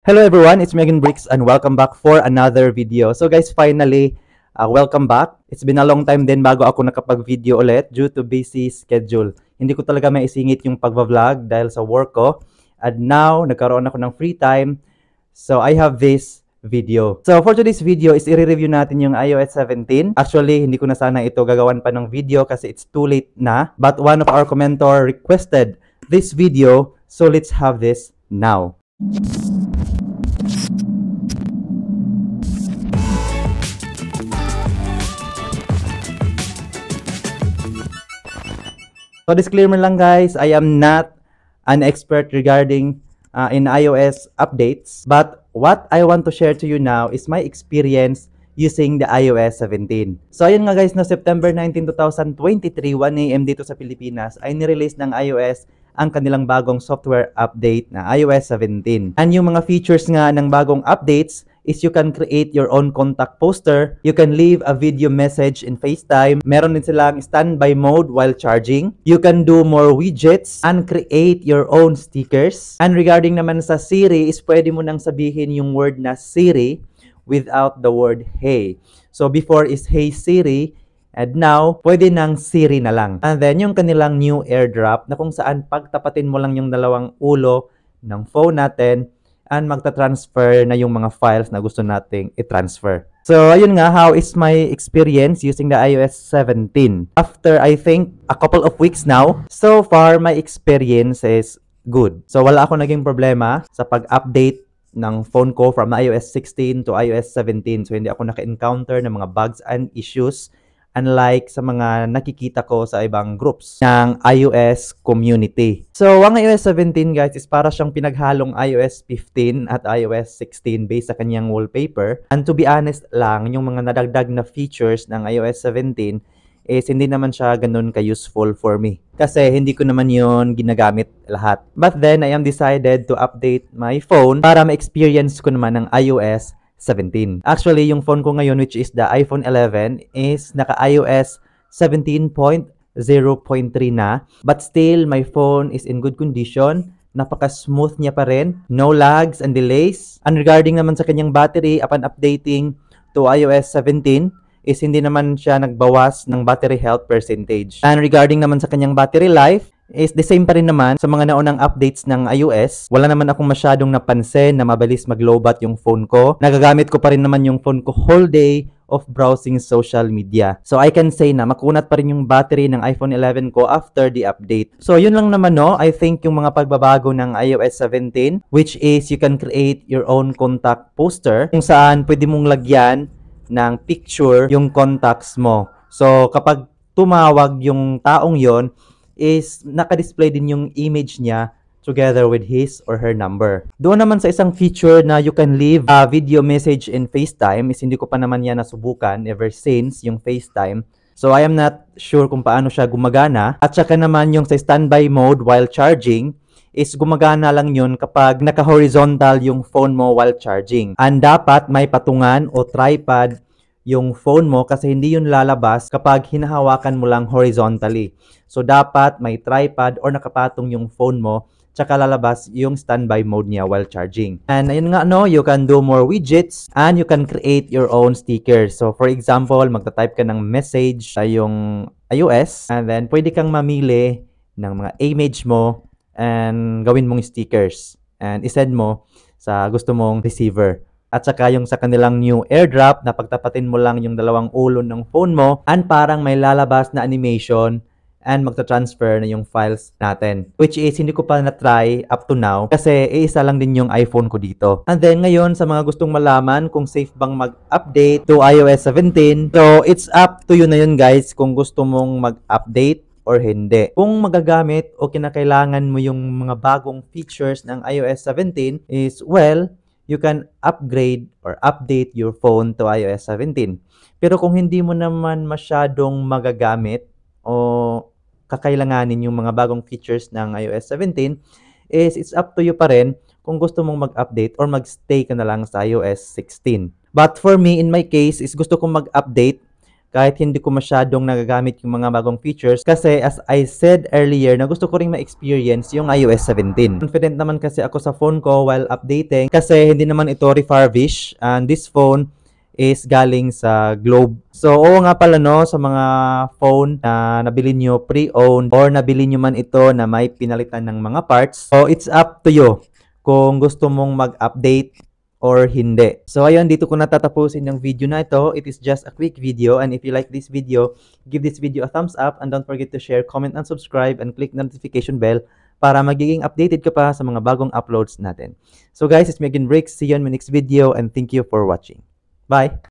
Hello everyone, it's Megan Bricks and welcome back for another video. So guys, finally, welcome back. It's been a long time din bago ako nakapag-video ulit due to busy schedule. Hindi ko talaga maisingit yung pag-vlog dahil sa work ko. And now, nagkaroon ako ng free time. So I have this video. So for today's video is i-review natin yung iOS 17. Actually, hindi ko na sana ito gagawan pa ng video kasi it's too late na. But one of our commenter requested this video, so let's have this now. So disclaimer lang guys, I am not an expert regarding in iOS updates, but what I want to share to you now is my experience using the iOS 17. So ayun nga guys, no September 19, 2023, 1 AM dito sa Pilipinas, ay nirelease ng iOS ang kanilang bagong software update na iOS 17. And yung mga features nga ng bagong updates is you can create your own contact poster, you can leave a video message in FaceTime, meron din silang standby mode while charging, you can do more widgets, and create your own stickers. And regarding naman sa Siri, is pwede mo nang sabihin yung word na Siri without the word Hey. So before is Hey Siri, and now, pwede nang Siri na lang. And then, yung kanilang new AirDrop na kung saan pagtapatin mo lang yung dalawang ulo ng phone natin and magta-transfer na yung mga files na gusto nating i-transfer. So, ayun nga, how is my experience using the iOS 17? After, I think, a couple of weeks now, so far, my experience is good. So, wala ako naging problema sa pag-update ng phone ko from iOS 16 to iOS 17. So, hindi ako naka-encounter ng mga bugs and issues unlike sa mga nakikita ko sa ibang groups ng iOS community. So, ang iOS 17 guys is para siyang pinaghalong iOS 15 at iOS 16 based sa kanyang wallpaper. And to be honest lang, yung mga nadagdag na features ng iOS 17 is hindi naman siya ganun ka-useful for me. Kasi hindi ko naman yun ginagamit lahat. But then, I am decided to update my phone para ma-experience ko naman ng iOS 17. Actually, yung phone ko ngayon, which is the iPhone 11, is naka-iOS 17.0.3 na. But still, my phone is in good condition. Napaka-smooth niya pa rin. No lags and delays. And regarding naman sa kanyang battery, upon updating to iOS 17, is hindi naman siya nagbawas ng battery health percentage. And regarding naman sa kanyang battery life, is the same pa rin naman sa mga naunang updates ng iOS. Wala naman akong masyadong napansin na mabilis mag-lowbat yung phone ko. Nagagamit ko pa rin naman yung phone ko whole day of browsing social media. So I can say na makunat pa rin yung battery ng iPhone 11 ko after the update. So yun lang naman no, I think yung mga pagbabago ng iOS 17, which is you can create your own contact poster kung saan pwede mong lagyan ng picture yung contacts mo. So kapag tumawag yung taong yon, is naka-display din yung image niya together with his or her number. Doon naman sa isang feature na you can leave a video message in FaceTime, is hindi ko pa naman yan nasubukan ever since yung FaceTime. So I am not sure kung paano siya gumagana. At saka naman yung sa standby mode while charging, is gumagana lang yun kapag naka-horizontal yung phone mo while charging. And dapat may patungan o tripod yung phone mo kasi hindi yun lalabas kapag hinahawakan mo lang horizontally. So, dapat may tripod or nakapatong yung phone mo tsaka lalabas yung standby mode niya while charging. And ayun nga no, you can do more widgets and you can create your own stickers. So, for example, magta-type ka ng message sa yung iOS and then pwede kang mamili ng mga image mo and gawin mong stickers and isend mo sa gusto mong receiver. At saka yung sa kanilang new AirDrop na pagtapatin mo lang yung dalawang ulo ng phone mo and parang may lalabas na animation and magta-transfer na yung files natin. Which is, hindi ko pa na-try up to now kasi isa lang din yung iPhone ko dito. And then ngayon, sa mga gustong malaman kung safe bang mag-update to iOS 17, so it's up to you na yun guys kung gusto mong mag-update or hindi. Kung magagamit o kinakailangan mo yung mga bagong features ng iOS 17 is, well, you can upgrade or update your phone to iOS 17. Pero kung hindi mo naman masyadong magagamit o kakailanganin yung mga bagong features ng iOS 17, is it's up to you pa rin kung gusto mong mag-update or mag-stay ka na lang sa iOS 16. But for me, in my case, is gusto kong mag-update kahit hindi ko masyadong nagagamit yung mga bagong features kasi as I said earlier na gusto ko ring ma-experience yung iOS 17. Confident naman kasi ako sa phone ko while updating kasi hindi naman ito refurbished and this phone is galing sa Globe. So, oo nga pala no, sa mga phone na nabili nyo pre-owned or nabili nyo man ito na may pinalitan ng mga parts. So, it's up to you kung gusto mong mag-update or hindi. So, ayun, dito ko natatapusin yung video na ito. It is just a quick video and if you like this video, give this video a thumbs up and don't forget to share, comment, and subscribe and click the notification bell para magiging updated ka pa sa mga bagong uploads natin. So guys, it's me again, Rick. See you on my next video and thank you for watching. Bye!